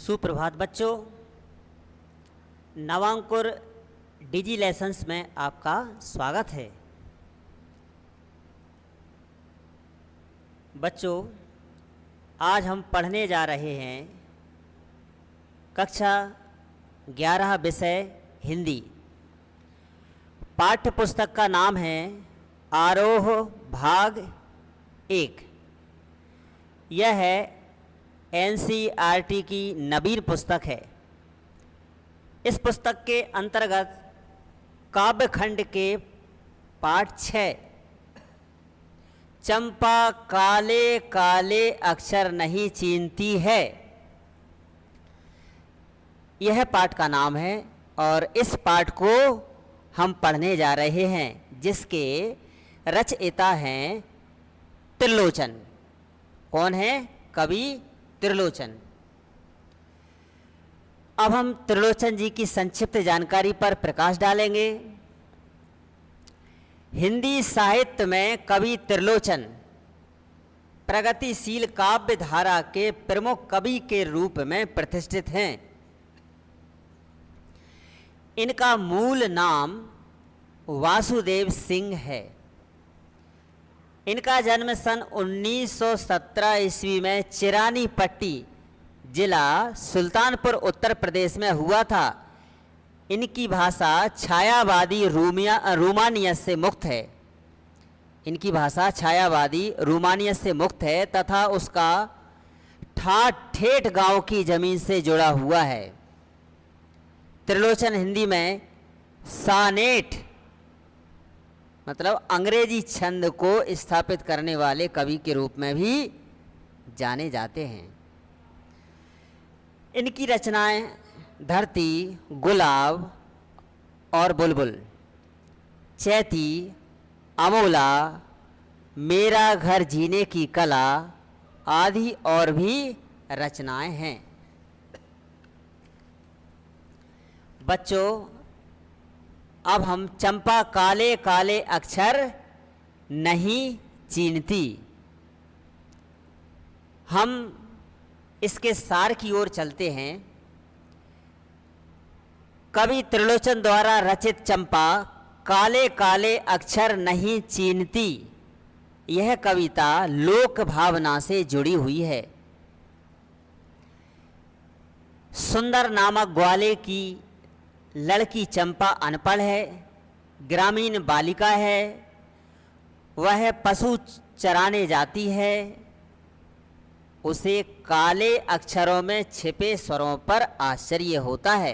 सुप्रभात बच्चों, नवांकुर डिजी लेसन्स में आपका स्वागत है। बच्चों, आज हम पढ़ने जा रहे हैं कक्षा 11 विषय हिंदी। पाठ्य पुस्तक का नाम है आरोह भाग 1। यह है एनसीईआरटी की नवीन पुस्तक है। इस पुस्तक के अंतर्गत काव्यखंड के पाठ 6 चंपा काले काले अक्षर नहीं चीनती है, यह पाठ का नाम है और इस पाठ को हम पढ़ने जा रहे हैं, जिसके रचयिता हैं त्रिलोचन। कौन है? कवि त्रिलोचन। अब हम त्रिलोचन जी की संक्षिप्त जानकारी पर प्रकाश डालेंगे। हिंदी साहित्य में कवि त्रिलोचन प्रगतिशील काव्य धारा के प्रमुख कवि के रूप में प्रतिष्ठित हैं। इनका मूल नाम वासुदेव सिंह है। इनका जन्म सन 1917 ईस्वी में चिरानी पट्टी जिला सुल्तानपुर उत्तर प्रदेश में हुआ था। इनकी भाषा छायावादी रोमानियत से मुक्त है। इनकी भाषा छायावादी रोमानियत से मुक्त है तथा उसका ठाठ ठेठ गांव की जमीन से जुड़ा हुआ है। त्रिलोचन हिंदी में सानेट मतलब अंग्रेजी छंद को स्थापित करने वाले कवि के रूप में भी जाने जाते हैं। इनकी रचनाएं धरती, गुलाब और बुलबुल, चैती, अमोला, मेरा घर जीने की कला आदि और भी रचनाएं हैं। बच्चों, अब हम चंपा काले काले अक्षर नहीं चीनती, हम इसके सार की ओर चलते हैं। कवि त्रिलोचन द्वारा रचित चंपा काले काले अक्षर नहीं चीनती, यह कविता लोक भावना से जुड़ी हुई है। सुंदर नामक ग्वाले की लड़की चंपा अनपढ़ है, ग्रामीण बालिका है। वह पशु चराने जाती है। उसे काले अक्षरों में छिपे स्वरों पर आश्चर्य होता है।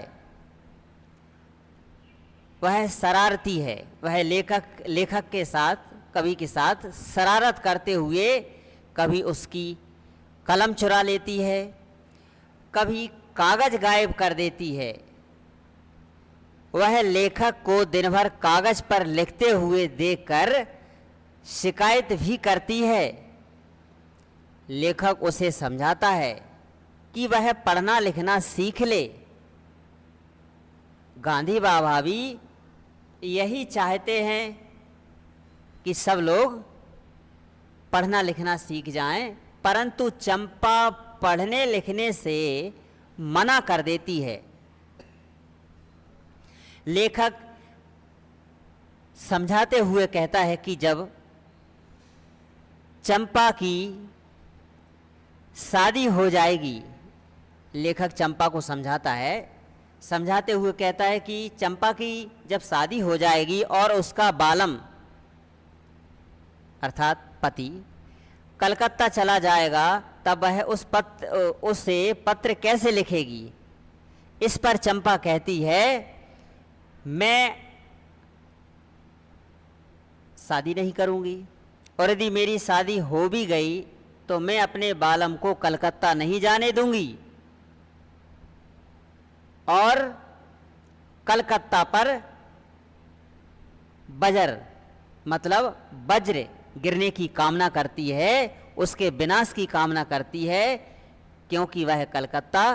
वह शरारती है। वह लेखक के साथ, कवि के साथ शरारत करते हुए कभी उसकी कलम चुरा लेती है, कभी कागज गायब कर देती है। वह लेखक को दिन भर कागज पर लिखते हुए देखकर शिकायत भी करती है। लेखक उसे समझाता है कि वह पढ़ना लिखना सीख ले। गांधी बाबा भी यही चाहते हैं कि सब लोग पढ़ना लिखना सीख जाएं, परंतु चंपा पढ़ने लिखने से मना कर देती है। लेखक समझाते हुए कहता है कि जब चंपा की शादी हो जाएगी, लेखक चंपा को समझाता है, समझाते हुए कहता है कि चंपा की जब शादी हो जाएगी और उसका बालम अर्थात पति कलकत्ता चला जाएगा, तब वह उससे पत्र कैसे लिखेगी। इस पर चंपा कहती है, मैं शादी नहीं करूंगी, और यदि मेरी शादी हो भी गई तो मैं अपने बालम को कलकत्ता नहीं जाने दूंगी और कलकत्ता पर बजर मतलब वज्र गिरने की कामना करती है, उसके विनाश की कामना करती है, क्योंकि वह कलकत्ता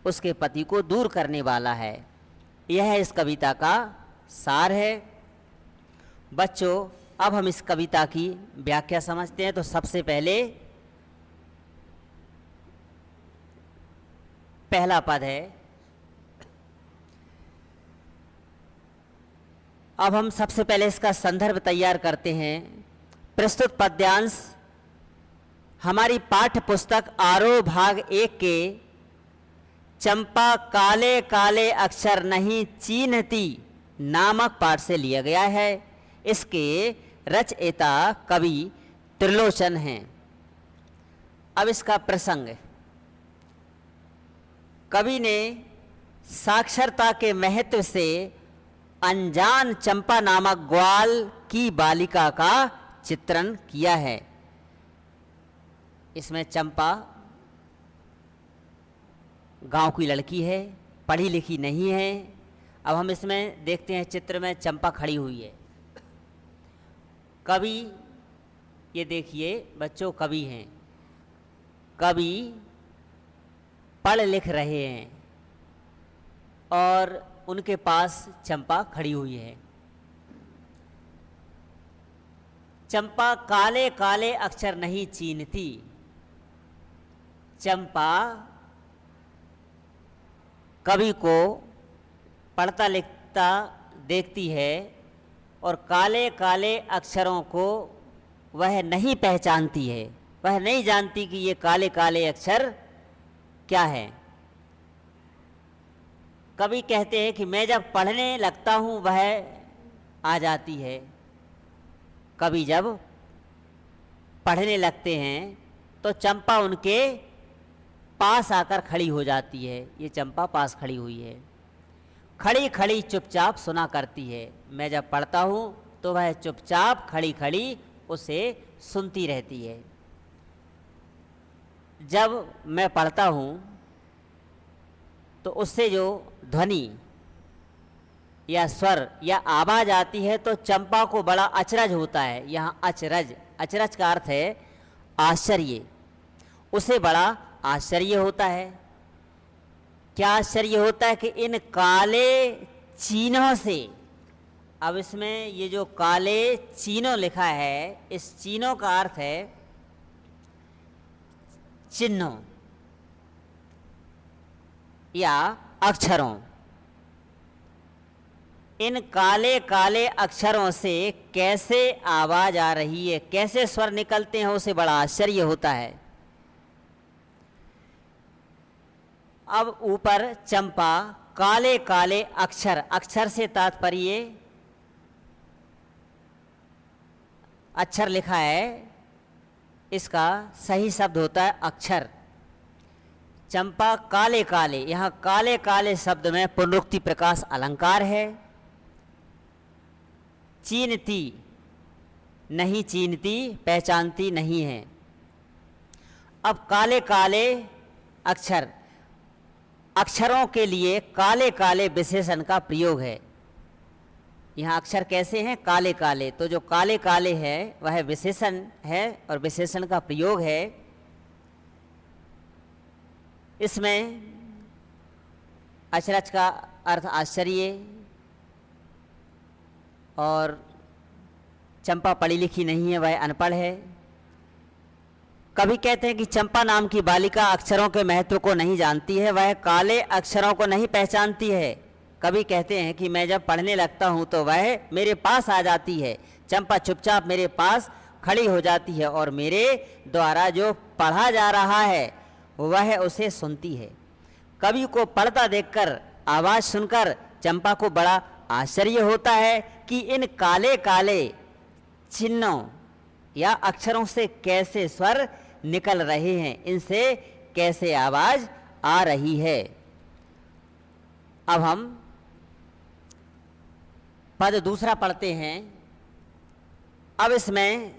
उसके पति को दूर करने वाला है। यह इस कविता का सार है। बच्चों, अब हम इस कविता की व्याख्या समझते हैं। तो सबसे पहले पहला पद है। अब हम सबसे पहले इसका संदर्भ तैयार करते हैं। प्रस्तुत पद्यांश हमारी पाठ्य पुस्तक आरोह भाग 1 के चंपा काले काले अक्षर नहीं चीन्हती नामक पाठ से लिया गया है। इसके रचयिता कवि त्रिलोचन हैं। अब इसका प्रसंग, कवि ने साक्षरता के महत्व से अनजान चंपा नामक ग्वाल की बालिका का चित्रण किया है। इसमें चंपा गांव की लड़की है, पढ़ी लिखी नहीं है। अब हम इसमें देखते हैं चित्र में चंपा खड़ी हुई है। कवि, ये देखिए बच्चों, कवि हैं, कवि पढ़ लिख रहे हैं और उनके पास चंपा खड़ी हुई है। चंपा काले काले अक्षर नहीं चीन्हती। चंपा कवि को पढ़ता लिखता देखती है और काले काले अक्षरों को वह नहीं पहचानती है। वह नहीं जानती कि ये काले काले अक्षर क्या है। कवि कहते हैं कि मैं जब पढ़ने लगता हूँ वह आ जाती है। कवि जब पढ़ने लगते हैं तो चंपा उनके पास आकर खड़ी हो जाती है। ये चंपा पास खड़ी हुई है, खड़ी खड़ी चुपचाप सुना करती है। मैं जब पढ़ता हूँ तो वह चुपचाप खड़ी खड़ी उसे सुनती रहती है। जब मैं पढ़ता हूँ तो उससे जो ध्वनि या स्वर या आवाज़ आती है तो चंपा को बड़ा अचरज होता है। यहाँ अचरज, अचरज का अर्थ है आश्चर्य। उसे बड़ा आश्चर्य होता है। क्या आश्चर्य होता है कि इन काले चिन्हों से, अब इसमें ये जो काले चिन्हों लिखा है, इस चिन्हों का अर्थ है चिन्हों या अक्षरों। इन काले काले अक्षरों से कैसे आवाज आ रही है, कैसे स्वर निकलते हैं, उसे बड़ा आश्चर्य होता है। अब ऊपर चंपा काले काले अक्षर, अक्षर से तात्पर्य अक्षर लिखा है, इसका सही शब्द होता है अक्षर। चंपा काले काले, यहाँ काले काले शब्द में पुनरुक्ति प्रकाश अलंकार है। चीनती, नहीं चीनती, पहचानती नहीं है। अब काले काले अक्षर, अक्षरों के लिए काले काले विशेषण का प्रयोग है। यहाँ अक्षर कैसे हैं? काले काले। तो जो काले काले है वह विशेषण है और विशेषण का प्रयोग है। इसमें अचरज का अर्थ आश्चर्य और चंपा पढ़ी लिखी नहीं है, वह अनपढ़ है। कभी कहते हैं कि चंपा नाम की बालिका अक्षरों के महत्व को नहीं जानती है, वह काले अक्षरों को नहीं पहचानती है। कभी कहते हैं कि मैं जब पढ़ने लगता हूँ तो वह मेरे पास आ जाती है। चंपा चुपचाप मेरे पास खड़ी हो जाती है और मेरे द्वारा जो पढ़ा जा रहा है वह उसे सुनती है। कवि को पढ़ता देखकर, आवाज़ सुनकर चंपा को बड़ा आश्चर्य होता है कि इन काले काले चिन्हों या अक्षरों से कैसे स्वर निकल रहे हैं, इनसे कैसे आवाज़ आ रही है। अब हम पद दूसरा पढ़ते हैं। अब इसमें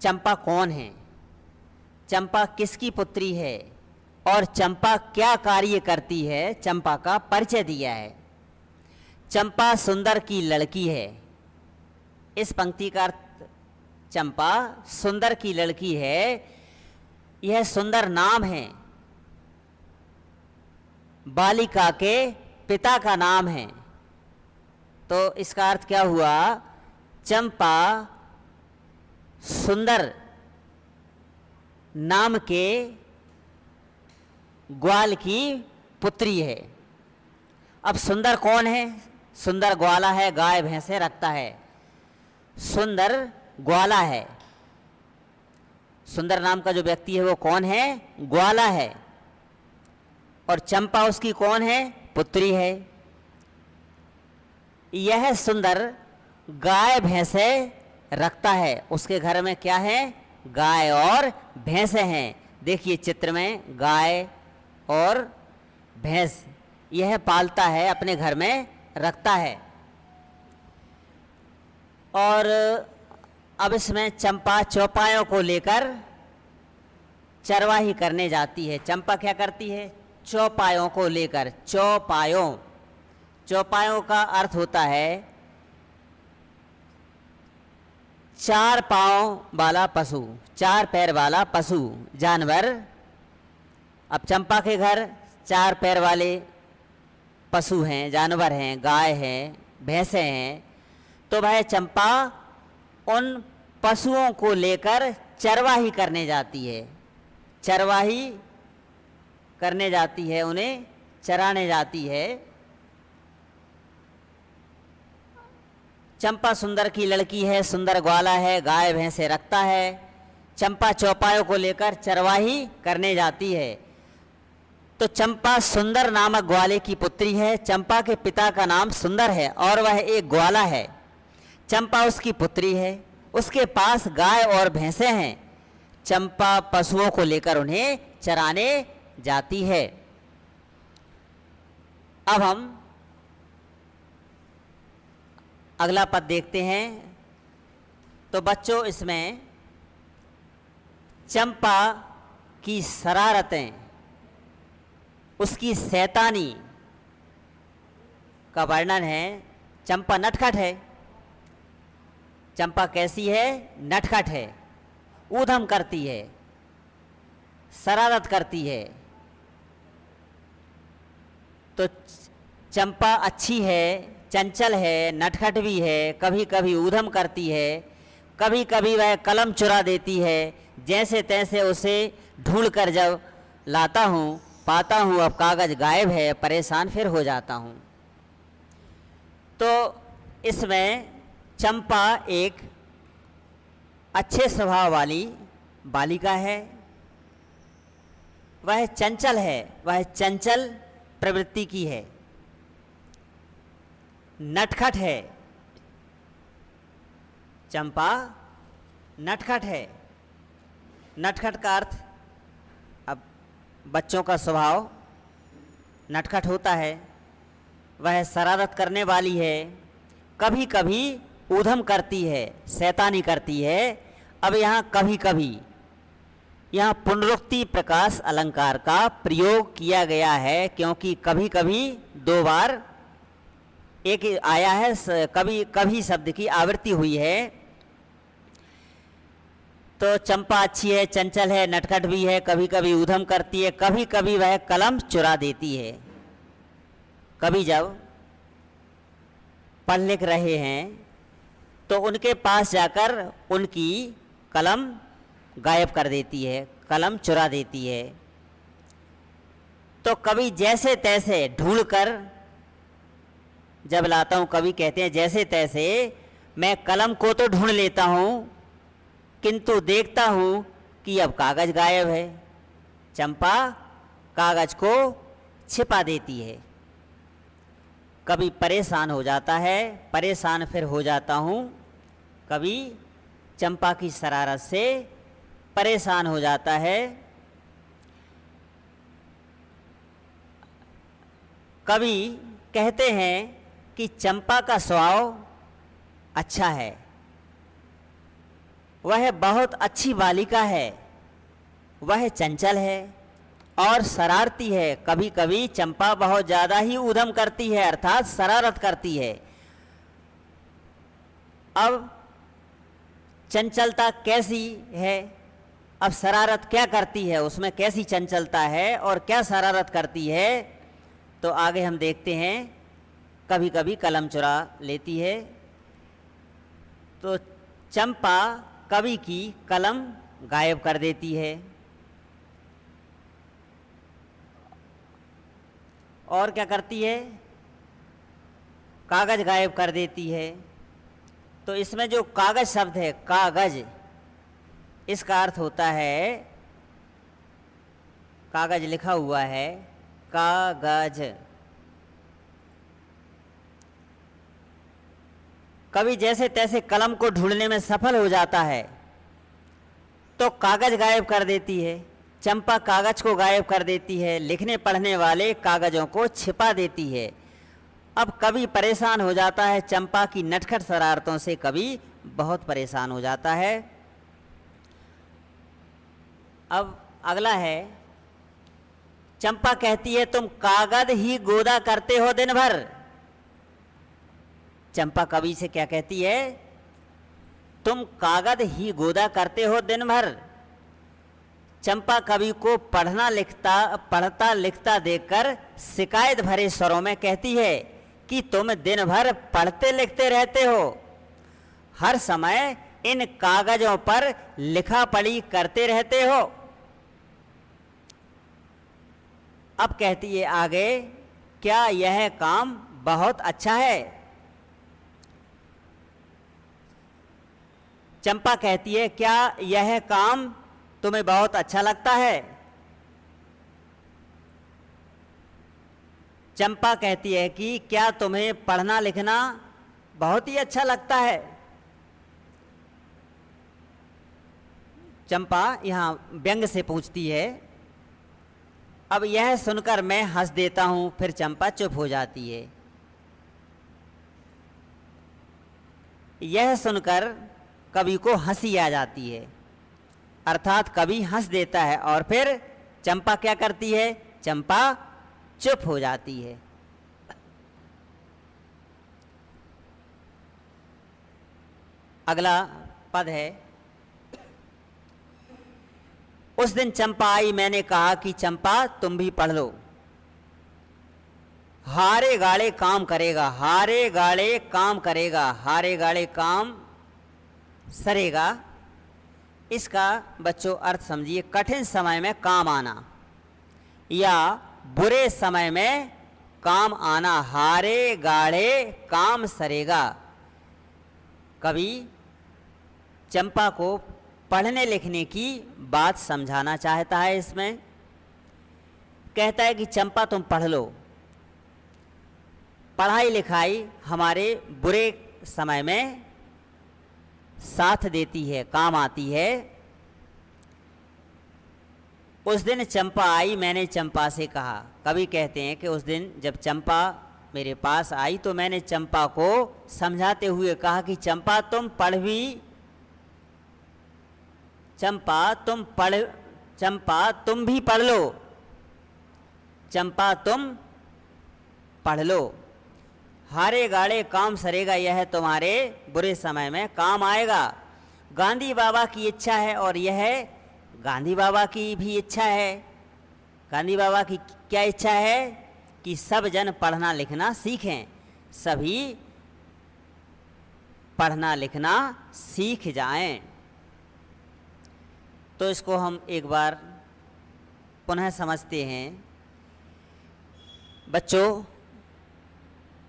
चंपा कौन है, चंपा किसकी पुत्री है और चंपा क्या कार्य करती है, चंपा का परिचय दिया है। चंपा सुंदर की लड़की है। इस पंक्ति का अर्थ चंपा सुंदर की लड़की है, यह सुंदर नाम है, बालिका के पिता का नाम है। तो इसका अर्थ क्या हुआ? चंपा सुंदर नाम के ग्वाल की पुत्री है। अब सुंदर कौन है? सुंदर ग्वाला है, गाय भैंसे रखता है। सुंदर ग्वाला है। सुंदर नाम का जो व्यक्ति है वो कौन है? ग्वाला है। और चंपा उसकी कौन है? पुत्री है। यह सुंदर गाय भैंसे रखता है। उसके घर में क्या है? गाय और भैंसे हैं। देखिए चित्र में गाय और भैंस यह पालता है, अपने घर में रखता है। और अब इसमें चंपा चौपायों को लेकर चरवाही करने जाती है। चंपा क्या करती है? चौपायों को लेकर, चौपायों, चौपायों का अर्थ होता है चार पांव वाला पशु, चार पैर वाला पशु, जानवर। अब चंपा के घर चार पैर वाले पशु हैं, जानवर हैं, गाय हैं, भैंसे हैं। तो वह चंपा उन पशुओं को लेकर चरवाही करने जाती है। चरवाही करने जाती है, उन्हें चराने जाती है। चंपा सुंदर की लड़की है, सुंदर ग्वाला है, गाय भैंसे रखता है। चंपा चौपायों को लेकर चरवाही करने जाती है। तो चंपा सुंदर नामक ग्वाले की पुत्री है। चंपा के पिता का नाम सुंदर है और वह एक ग्वाला है। चंपा उसकी पुत्री है। उसके पास गाय और भैंसे हैं। चंपा पशुओं को लेकर उन्हें चराने जाती है। अब हम अगला पद देखते हैं। तो बच्चों, इसमें चंपा की शरारतें, उसकी शैतानी का वर्णन है। चंपा नटखट है। चंपा कैसी है? नटखट है, ऊधम करती है, शरारत करती है। तो चंपा अच्छी है, चंचल है, नटखट भी है, कभी कभी ऊधम करती है, कभी कभी वह कलम चुरा देती है। जैसे तैसे उसे ढूंढ कर जब लाता हूँ, पाता हूँ अब कागज़ गायब है, परेशान फिर हो जाता हूँ। तो इसमें चंपा एक अच्छे स्वभाव वाली बालिका है। वह चंचल है, वह चंचल प्रवृत्ति की है, नटखट है। चंपा नटखट है। नटखट का अर्थ, अब बच्चों का स्वभाव नटखट होता है। वह शरारत करने वाली है, कभी कभी ऊधम करती है, शैतानी करती है। अब यहाँ कभी कभी, यहाँ पुनरुक्ति प्रकाश अलंकार का प्रयोग किया गया है, क्योंकि कभी कभी दो बार एक आया है, कभी कभी शब्द की आवृत्ति हुई है। तो चंपा अच्छी है, चंचल है, नटखट भी है, कभी कभी ऊधम करती है, कभी कभी वह कलम चुरा देती है। कभी जब पढ़ लिख रहे हैं तो उनके पास जाकर उनकी कलम गायब कर देती है, कलम चुरा देती है। तो कभी जैसे तैसे ढूंढ कर जब लाता हूँ, कभी कहते हैं जैसे तैसे मैं कलम को तो ढूंढ लेता हूँ, किंतु देखता हूँ कि अब कागज़ गायब है। चंपा कागज़ को छिपा देती है। कभी परेशान हो जाता है, परेशान फिर हो जाता हूँ। कभी चंपा की शरारत से परेशान हो जाता है। कभी कहते हैं कि चंपा का स्वभाव अच्छा है, वह बहुत अच्छी बालिका है, वह चंचल है और शरारती है। कभी कभी चंपा बहुत ज़्यादा ही ऊधम करती है, अर्थात शरारत करती है। अब चंचलता कैसी है, अब शरारत क्या करती है, उसमें कैसी चंचलता है और क्या शरारत करती है, तो आगे हम देखते हैं। कभी कभी कलम चुरा लेती है। तो चंपा कवि की कलम गायब कर देती है। और क्या करती है, कागज गायब कर देती है। तो इसमें जो कागज शब्द है, कागज, इसका अर्थ होता है, कागज लिखा हुआ है, कागज। कभी जैसे तैसे कलम को ढूंढने में सफल हो जाता है तो कागज गायब कर देती है। चंपा कागज को गायब कर देती है, लिखने पढ़ने वाले कागजों को छिपा देती है। अब कभी परेशान हो जाता है चंपा की नटखट शरारतों से, कभी बहुत परेशान हो जाता है। अब अगला है, चंपा कहती है तुम कागज ही गोदा करते हो दिन भर। चंपा कवि से क्या कहती है, तुम कागज ही गोदा करते हो दिन भर। चंपा कवि को पढ़ता लिखता देखकर शिकायत भरे स्वरों में कहती है कि तुम दिन भर पढ़ते लिखते रहते हो, हर समय इन कागजों पर लिखा पढ़ी करते रहते हो। अब कहती है आगे, क्या यह काम बहुत अच्छा है। चंपा कहती है क्या यह काम तुम्हें बहुत अच्छा लगता है। चंपा कहती है कि क्या तुम्हें पढ़ना लिखना बहुत ही अच्छा लगता है। चंपा यहाँ व्यंग से पूछती है। अब यह सुनकर मैं हंस देता हूं, फिर चंपा चुप हो जाती है। यह सुनकर कवि को हंसी आ जाती है, अर्थात कवि हंस देता है और फिर चंपा क्या करती है, चंपा चुप हो जाती है। अगला पद है, उस दिन चंपा आई, मैंने कहा कि चंपा तुम भी पढ़ लो। हारे गाड़े काम करेगा, हारे गाड़े काम करेगा, हारे गाड़े काम सरेगा। इसका बच्चों अर्थ समझिए, कठिन समय में काम आना या बुरे समय में काम आना। हारे गाड़े काम सरेगा। कवि चंपा को पढ़ने लिखने की बात समझाना चाहता है। इसमें कहता है कि चंपा तुम पढ़ लो, पढ़ाई लिखाई हमारे बुरे समय में साथ देती है, काम आती है। उस दिन चंपा आई, मैंने चंपा से कहा। कवि कहते हैं कि उस दिन जब चंपा मेरे पास आई तो मैंने चंपा को समझाते हुए कहा कि चंपा तुम पढ़ भी, चंपा तुम भी पढ़ लो, चंपा तुम पढ़ लो। हारे गाड़े काम सरेगा, यह तुम्हारे बुरे समय में काम आएगा। गांधी बाबा की इच्छा है और यह गांधी बाबा की भी इच्छा है। गांधी बाबा की क्या इच्छा है कि सब जन पढ़ना लिखना सीखें, सभी पढ़ना लिखना सीख जाएं। तो इसको हम एक बार पुनः समझते हैं। बच्चों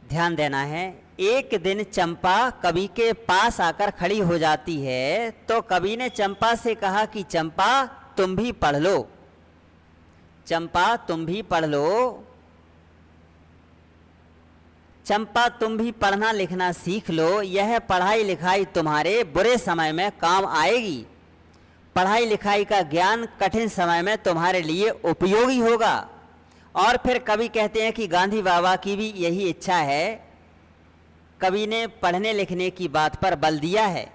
ध्यान देना है। एक दिन चंपा कवि के पास आकर खड़ी हो जाती है तो कवि ने चंपा से कहा कि चंपा तुम भी पढ़ लो, चंपा तुम भी पढ़ लो, चंपा तुम भी पढ़ना लिखना सीख लो। यह पढ़ाई लिखाई तुम्हारे बुरे समय में काम आएगी। पढ़ाई लिखाई का ज्ञान कठिन समय में तुम्हारे लिए उपयोगी होगा। और फिर कवि कहते हैं कि गांधी बाबा की भी यही इच्छा है। कवि ने पढ़ने लिखने की बात पर बल दिया है।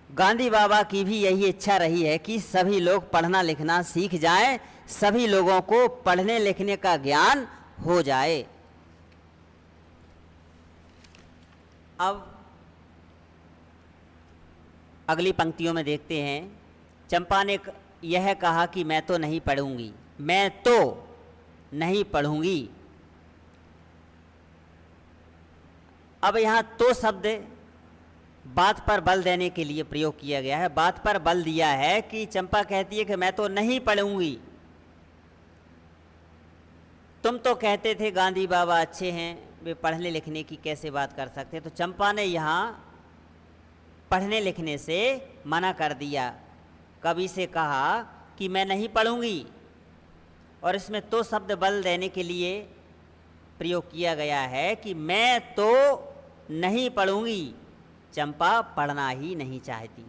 गांधी बाबा की भी यही इच्छा रही है कि सभी लोग पढ़ना लिखना सीख जाएं, सभी लोगों को पढ़ने लिखने का ज्ञान हो जाए। अब अगली पंक्तियों में देखते हैं। चंपा ने यह कहा कि मैं तो नहीं पढ़ूंगी, मैं तो नहीं पढ़ूंगी। अब यहाँ तो शब्द बात पर बल देने के लिए प्रयोग किया गया है। बात पर बल दिया है कि चंपा कहती है कि मैं तो नहीं पढ़ूंगी। तुम तो कहते थे गांधी बाबा अच्छे हैं, वे पढ़ने लिखने की कैसे बात कर सकते। तो चंपा ने यहाँ पढ़ने लिखने से मना कर दिया। कवि से कहा कि मैं नहीं पढ़ूंगी, और इसमें तो शब्द बल देने के लिए प्रयोग किया गया है कि मैं तो नहीं पढ़ूंगी। चंपा पढ़ना ही नहीं चाहती।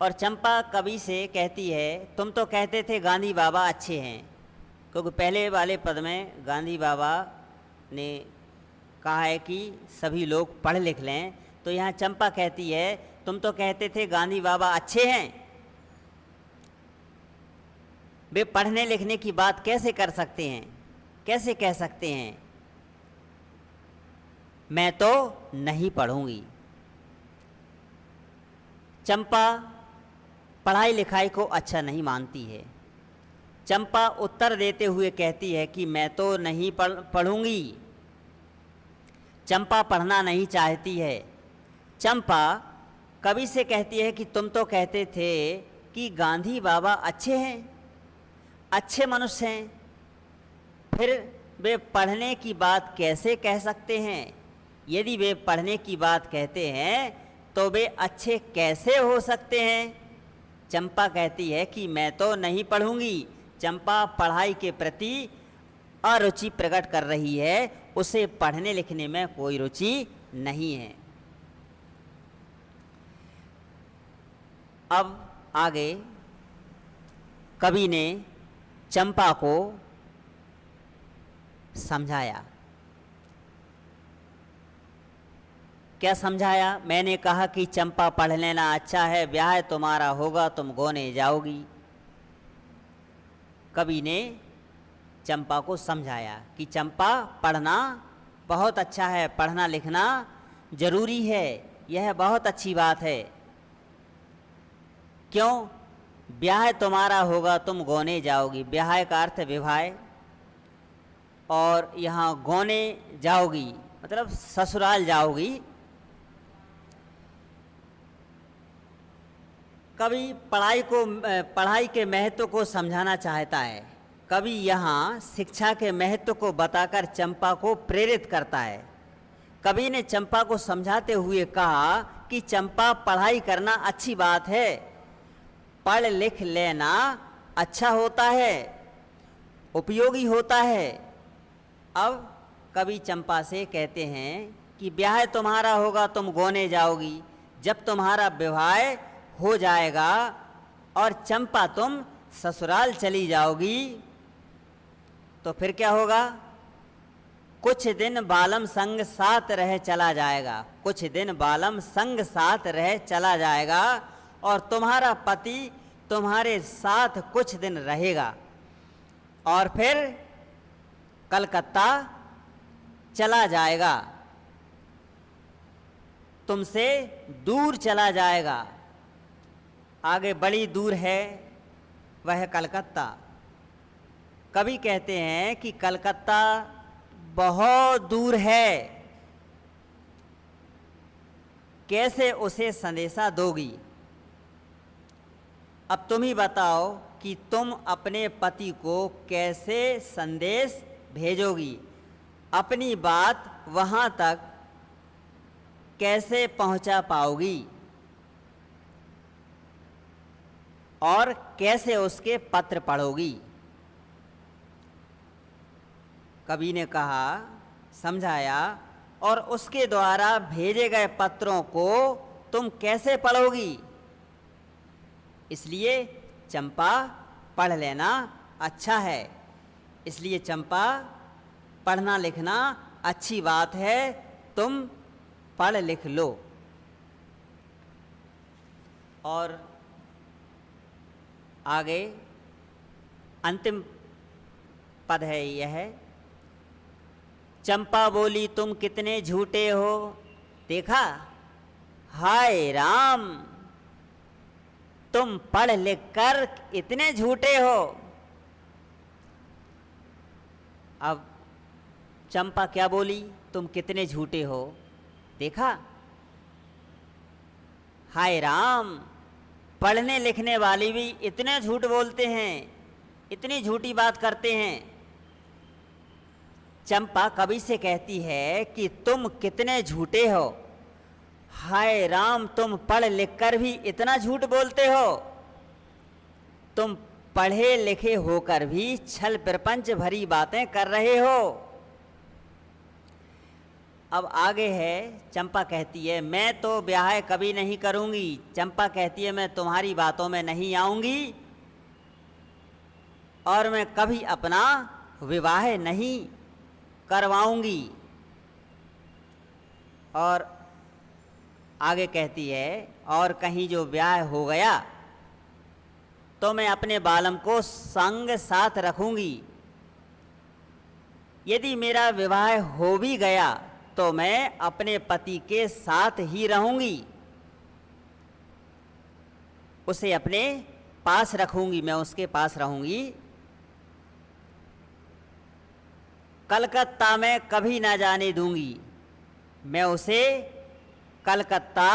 और चंपा कवि से कहती है तुम तो कहते थे गांधी बाबा अच्छे हैं, क्योंकि पहले वाले पद में गांधी बाबा ने कहा है कि सभी लोग पढ़ लिख लें, तो यहाँ चंपा कहती है तुम तो कहते थे गांधी बाबा अच्छे हैं, वे पढ़ने लिखने की बात कैसे कर सकते हैं, कैसे कह सकते हैं, मैं तो नहीं पढ़ूंगी। चंपा पढ़ाई लिखाई को अच्छा नहीं मानती है। चंपा उत्तर देते हुए कहती है कि मैं तो नहीं पढ़ूंगी। चंपा पढ़ना नहीं चाहती है। चंपा कवि से कहती है कि तुम तो कहते थे कि गांधी बाबा अच्छे हैं, अच्छे मनुष्य हैं, फिर वे पढ़ने की बात कैसे कह सकते हैं? यदि वे पढ़ने की बात कहते हैं तो वे अच्छे कैसे हो सकते हैं? चंपा कहती है कि मैं तो नहीं पढ़ूंगी। चंपा पढ़ाई के प्रति अरुचि प्रकट कर रही है, उसे पढ़ने लिखने में कोई रुचि नहीं है। अब आगे कवि ने चंपा को समझाया। क्या समझाया? मैंने कहा कि चंपा पढ़ लेना अच्छा है, ब्याह तुम्हारा होगा तुम गोने जाओगी। कवि ने चंपा को समझाया कि चंपा पढ़ना बहुत अच्छा है, पढ़ना लिखना जरूरी है, यह बहुत अच्छी बात है। क्यों? ब्याह तुम्हारा होगा तुम गोने जाओगी। ब्याह का अर्थ विवाह, और यहाँ गोने जाओगी मतलब ससुराल जाओगी। कवि पढ़ाई के महत्व को समझाना चाहता है। कवि यहाँ शिक्षा के महत्व को बताकर चंपा को प्रेरित करता है। कवि ने चंपा को समझाते हुए कहा कि चंपा पढ़ाई करना अच्छी बात है, पढ़ लिख लेना अच्छा होता है, उपयोगी होता है। अब कवि चंपा से कहते हैं कि ब्याह तुम्हारा होगा तुम गोने जाओगी। जब तुम्हारा विवाह हो जाएगा और चंपा तुम ससुराल चली जाओगी तो फिर क्या होगा? कुछ दिन बालम संग साथ रह चला जाएगा, कुछ दिन बालम संग साथ रह चला जाएगा, और तुम्हारा पति तुम्हारे साथ कुछ दिन रहेगा और फिर कलकत्ता चला जाएगा, तुमसे दूर चला जाएगा। आगे बड़ी दूर है वह कलकत्ता। कवि कहते हैं कि कलकत्ता बहुत दूर है, कैसे उसे संदेशा दोगी? अब तुम ही बताओ कि तुम अपने पति को कैसे संदेश भेजोगी, अपनी बात वहाँ तक कैसे पहुँचा पाओगी, और कैसे उसके पत्र पढ़ोगी? कवि ने कहा, समझाया, और उसके द्वारा भेजे गए पत्रों को तुम कैसे पढ़ोगी? इसलिए चंपा पढ़ लेना अच्छा है। इसलिए चंपा पढ़ना लिखना अच्छी बात है, तुम पढ़ लिख लो। और आगे अंतिम पद है यह, चंपा बोली तुम कितने झूठे हो। देखा, हाय राम, तुम पढ़ लिख कर इतने झूठे हो। अब चंपा क्या बोली? तुम कितने झूठे हो। देखा, हाय राम, पढ़ने लिखने वाले भी इतने झूठ बोलते हैं, इतनी झूठी बात करते हैं। चंपा कवि से कहती है कि तुम कितने झूठे हो, हाय राम तुम पढ़ लिख कर भी इतना झूठ बोलते हो, तुम पढ़े लिखे होकर भी छल प्रपंच भरी बातें कर रहे हो। अब आगे है, चंपा कहती है मैं तो ब्याह कभी नहीं करूंगी। चंपा कहती है मैं तुम्हारी बातों में नहीं आऊंगी और मैं कभी अपना विवाह नहीं करवाऊंगी। और आगे कहती है और कहीं जो ब्याह हो गया तो मैं अपने बालम को संग साथ रखूंगी। यदि मेरा विवाह हो भी गया तो मैं अपने पति के साथ ही रहूंगी, उसे अपने पास रखूंगी, मैं उसके पास रहूंगी। कलकत्ता में कभी ना जाने दूंगी, मैं उसे कलकत्ता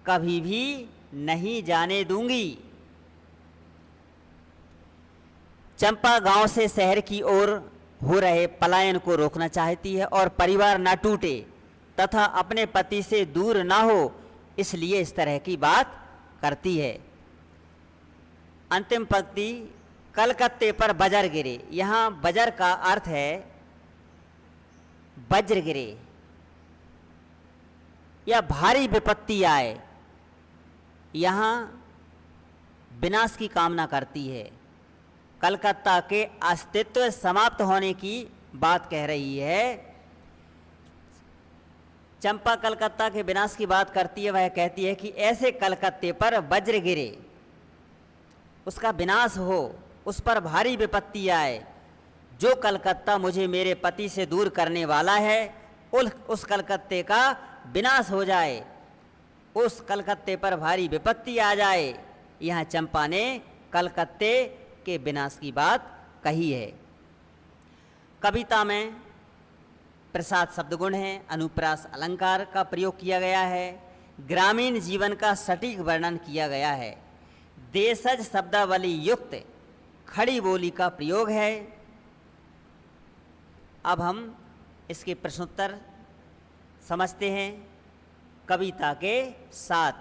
कभी भी नहीं जाने दूंगी। चंपा गांव से शहर की ओर हो रहे पलायन को रोकना चाहती है और परिवार न टूटे तथा अपने पति से दूर ना हो, इसलिए इस तरह की बात करती है। अंतिम पंक्ति, कलकत्ते पर बजर गिरे। यहाँ बजर का अर्थ है वज्र गिरे या भारी विपत्ति आए। यहाँ विनाश की कामना करती है, कलकत्ता के अस्तित्व समाप्त होने की बात कह रही है। चंपा कलकत्ता के विनाश की बात करती है, वह कहती है कि ऐसे कलकत्ते पर वज्र गिरे, उसका विनाश हो, उस पर भारी विपत्ति आए। जो कलकत्ता मुझे मेरे पति से दूर करने वाला है उस कलकत्ते का विनाश हो जाए, उस कलकत्ते पर भारी विपत्ति आ जाए। यहाँ चंपा ने कलकत्ते के विनाश की बात कही है। कविता में प्रसाद शब्दगुण है, अनुप्रास अलंकार का प्रयोग किया गया है, ग्रामीण जीवन का सटीक वर्णन किया गया है, देशज शब्दावली युक्त खड़ी बोली का प्रयोग है। अब हम इसके प्रश्नोत्तर समझते हैं कविता के साथ।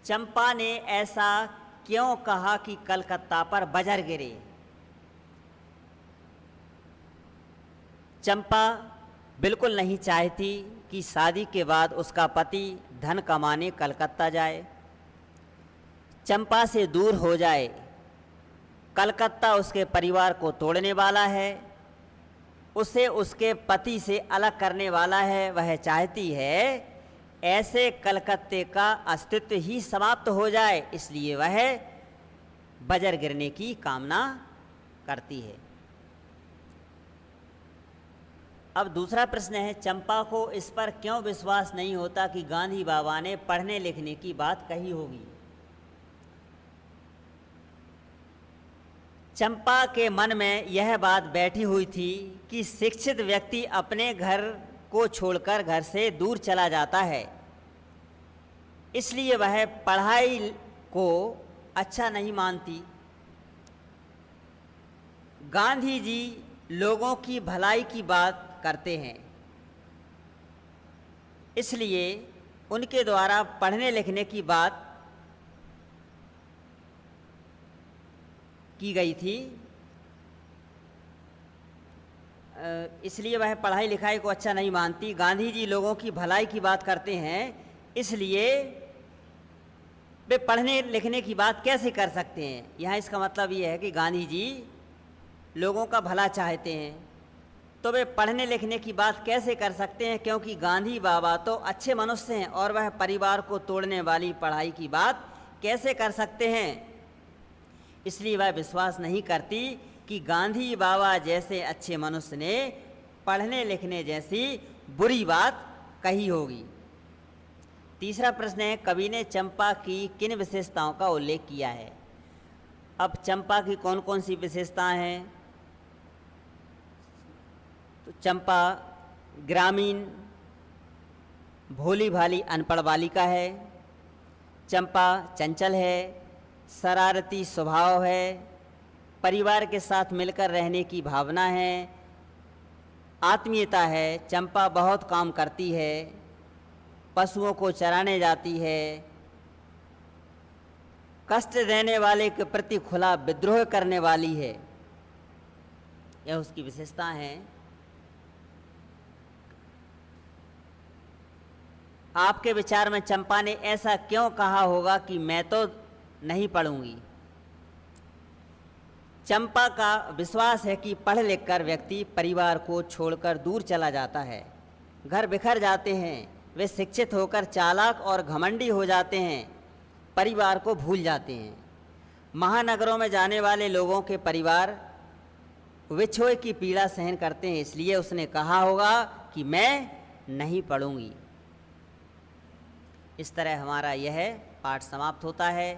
चंपा ने ऐसा क्यों कहा कि कलकत्ता पर बजर गिरे? चंपा बिल्कुल नहीं चाहती कि शादी के बाद उसका पति धन कमाने कलकत्ता जाए, चंपा से दूर हो जाए। कलकत्ता उसके परिवार को तोड़ने वाला है, उसे उसके पति से अलग करने वाला है। वह चाहती है ऐसे कलकत्ते का अस्तित्व ही समाप्त हो जाए, इसलिए वह बजर गिरने की कामना करती है। अब दूसरा प्रश्न है, चंपा को इस पर क्यों विश्वास नहीं होता कि गांधी बाबा ने पढ़ने लिखने की बात कही होगी? चंपा के मन में यह बात बैठी हुई थी कि शिक्षित व्यक्ति अपने घर को छोड़कर घर से दूर चला जाता है, इसलिए वह पढ़ाई को अच्छा नहीं मानती। गांधी जी लोगों की भलाई की बात करते हैं, इसलिए उनके द्वारा पढ़ने लिखने की बात की गई थी, इसलिए वह पढ़ाई लिखाई को अच्छा नहीं मानती। गांधी जी लोगों की भलाई की बात करते हैं, इसलिए वे पढ़ने लिखने की बात कैसे कर सकते हैं? यहाँ इसका मतलब ये है कि गांधी जी लोगों का भला चाहते हैं, तो वे पढ़ने लिखने की बात कैसे कर सकते हैं? क्योंकि गांधी बाबा तो अच्छे मनुष्य हैं और वह परिवार को तोड़ने वाली पढ़ाई की बात कैसे कर सकते हैं? इसलिए वह विश्वास नहीं करती कि गांधी बाबा जैसे अच्छे मनुष्य ने पढ़ने लिखने जैसी बुरी बात कही होगी। तीसरा प्रश्न है, कवि ने चंपा की किन विशेषताओं का उल्लेख किया है? अब चंपा की कौन कौन सी विशेषताएं हैं? तो चंपा ग्रामीण भोली भाली अनपढ़ बालिका है, चंपा चंचल है, शरारती स्वभाव है, परिवार के साथ मिलकर रहने की भावना है, आत्मीयता है। चंपा बहुत काम करती है, पशुओं को चराने जाती है, कष्ट देने वाले के प्रति खुला विद्रोह करने वाली है। यह उसकी विशेषता है। आपके विचार में चंपा ने ऐसा क्यों कहा होगा कि मैं तो नहीं पढ़ूंगी? चंपा का विश्वास है कि पढ़ लिख कर व्यक्ति परिवार को छोड़कर दूर चला जाता है, घर बिखर जाते हैं, वे शिक्षित होकर चालाक और घमंडी हो जाते हैं, परिवार को भूल जाते हैं। महानगरों में जाने वाले लोगों के परिवार विछोह की पीड़ा सहन करते हैं, इसलिए उसने कहा होगा कि मैं नहीं पढ़ूंगी। इस तरह हमारा यह पाठ समाप्त होता है।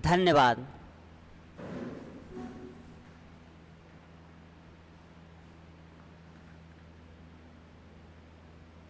धन्यवाद।